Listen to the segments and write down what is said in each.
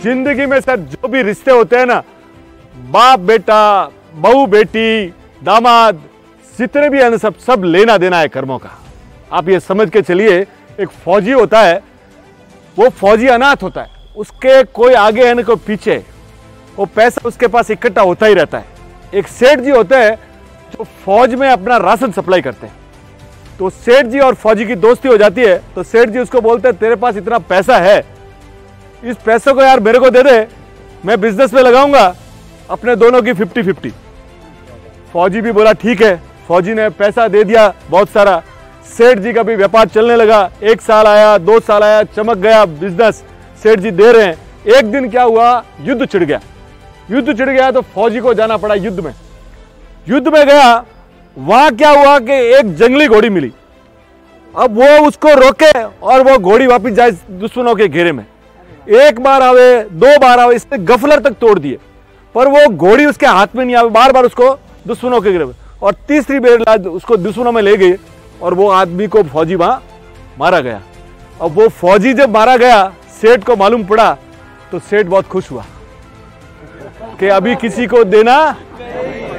जिंदगी में सर जो भी रिश्ते होते हैं ना, बाप बेटा, बहू बेटी, दामाद, जितने भी है ना, सब लेना देना है कर्मों का। आप ये समझ के चलिए, एक फौजी होता है, वो फौजी अनाथ होता है, उसके कोई आगे है ना कोई पीछे, वो पैसा उसके पास इकट्ठा होता ही रहता है। एक सेठ जी होते हैं जो फौज में अपना राशन सप्लाई करते हैं, तो सेठ जी और फौजी की दोस्ती हो जाती है। तो सेठ जी उसको बोलते हैं तेरे पास इतना पैसा है, इस पैसे को यार मेरे को दे दे, मैं बिजनेस में लगाऊंगा, अपने दोनों की 50-50। फौजी भी बोला ठीक है, फौजी ने पैसा दे दिया बहुत सारा। सेठ जी का भी व्यापार चलने लगा, 1 साल आया, 2 साल आया, चमक गया बिजनेस, सेठ जी दे रहे हैं। एक दिन क्या हुआ, युद्ध छिड़ गया। युद्ध छिड़ गया तो फौजी को जाना पड़ा युद्ध में। युद्ध में गया, वहां क्या हुआ कि एक जंगली घोड़ी मिली। अब वो उसको रोके और वो घोड़ी वापस जाए दुश्मनों के घेरे में। 1 बार आवे, 2 बार आवे, इसने गफलर तक तोड़ दिए, पर वो घोड़ी उसके हाथ में नहीं आवे, बार बार उसको दुश्मनों के घेरे में। और तीसरी बार उसको दुश्मनों में ले गई और वो आदमी को फौजी वहां मारा गया। अब वो फौजी जब मारा गया, सेठ को मालूम पड़ा, तो सेठ बहुत खुश हुआ कि अभी किसी को देना,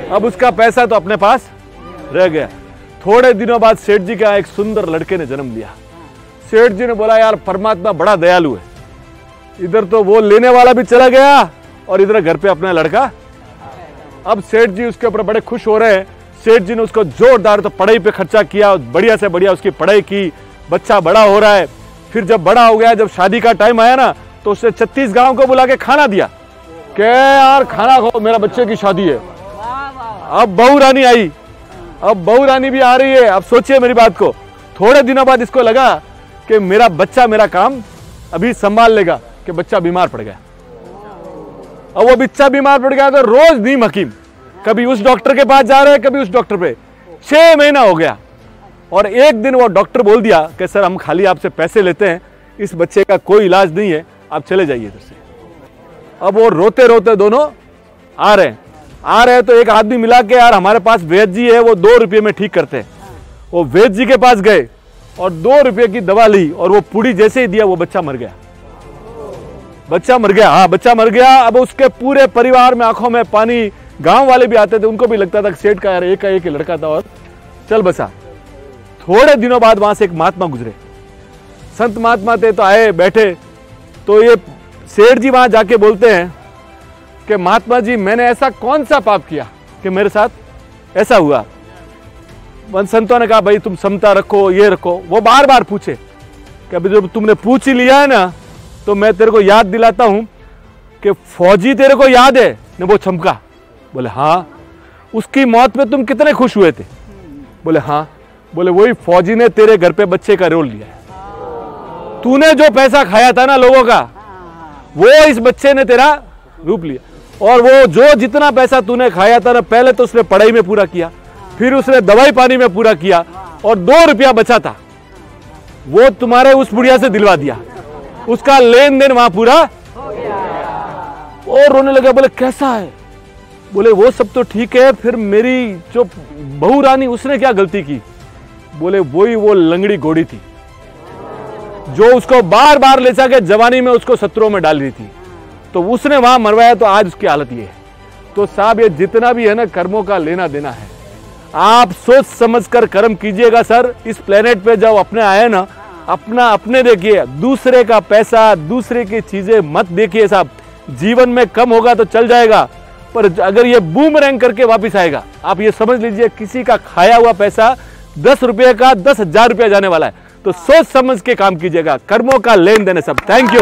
अब उसका पैसा तो अपने पास रह गया। थोड़े दिनों बाद सेठ जी का एक सुंदर लड़के ने जन्म लिया। सेठ जी ने बोला यार परमात्मा बड़ा दयालु है, इधर तो वो लेने वाला भी चला गया और इधर घर पे अपना लड़का। अब सेठ जी उसके ऊपर बड़े खुश हो रहे हैं। सेठ जी ने उसको जोरदार तो पढ़ाई पे खर्चा किया, बढ़िया से बढ़िया उसकी पढ़ाई की, बच्चा बड़ा हो रहा है। फिर जब बड़ा हो गया, जब शादी का टाइम आया ना, तो उसने 36 गांव को बुला के खाना दिया कि यार खाना खाओ, मेरा बच्चे की शादी है। अब बहू रानी आई, अब बहू रानी भी आ रही है। अब सोचिए मेरी बात को, थोड़े दिनों बाद इसको लगा कि मेरा बच्चा मेरा काम अभी संभाल लेगा, कि बच्चा बीमार पड़ गया। अब वो बच्चा बीमार पड़ गया तो रोज नीम हकीम, कभी उस डॉक्टर के पास जा रहे हैं, कभी उस डॉक्टर पे। 6 महीना हो गया और एक दिन वो डॉक्टर बोल दिया कि सर हम खाली आपसे पैसे लेते हैं, इस बच्चे का कोई इलाज नहीं है, आप चले जाइए इधर से। अब वो रोते रोते दोनों आ रहे हैं तो एक आदमी मिला के यार हमारे पास वैद्य जी है, वो 2 रुपये में ठीक करते हैं। वो वैद्य जी के पास गए और 2 रुपये की दवा ली और वो पुड़ी जैसे ही दिया, वो बच्चा मर गया। बच्चा मर गया, हाँ बच्चा मर गया। अब उसके पूरे परिवार में आंखों में पानी, गांव वाले भी आते थे, उनको भी लगता था कि सेठ का यार एक ही लड़का था और चल बसा। थोड़े दिनों बाद वहां से एक महात्मा गुजरे, संत महात्मा थे, तो आए बैठे, तो ये सेठ जी वहां जाके बोलते हैं कि महात्मा जी मैंने ऐसा कौन सा पाप किया कि मेरे साथ ऐसा हुआ। संतों ने कहा भाई तुम समता रखो, ये रखो। वो बार बार पूछे कि अभी जब तुमने पूछ ही लिया है ना, तो मैं तेरे को याद दिलाता हूं कि फौजी तेरे को याद है ने, वो चमका। बोले हाँ। उसकी मौत में तुम कितने खुश हुए थे? बोले हाँ। बोले वही फौजी ने तेरे घर पे बच्चे का रोल लिया है। तूने जो पैसा खाया था ना लोगों का, वो इस बच्चे ने तेरा रूप लिया। और वो जो जितना पैसा तूने खाया था ना, पहले तो उसने पढ़ाई में पूरा किया, फिर उसने दवाई पानी में पूरा किया, और 2 रुपया बचा था वो तुम्हारे उस बुढ़िया से दिलवा दिया, उसका लेन देन वहां पूरा हो गया। और रोने लगा। बोले कैसा है? बोले वो सब तो ठीक है, फिर मेरी जो बहू रानी उसने क्या गलती की? बोले वही वो लंगड़ी घोड़ी थी जो उसको बार बार ले जाके जवानी में उसको शत्रुओं में डाल रही थी, तो उसने वहां मरवाया, तो आज उसकी हालत ये है। तो साहब ये जितना भी है ना कर्मों का लेना देना है, आप सोच समझ कर कर्म कीजिएगा सर। इस प्लेनेट पे जब अपने आए ना, अपना अपने देखिए, दूसरे का पैसा, दूसरे की चीजें मत देखिए साहब। जीवन में कम होगा तो चल जाएगा, पर अगर ये बूमरैंग करके वापस आएगा, आप ये समझ लीजिए किसी का खाया हुआ पैसा 10 रुपये का 10,000 रुपया जाने वाला है। तो सोच समझ के काम कीजिएगा, कर्मों का लेन देन है सब। Thank you.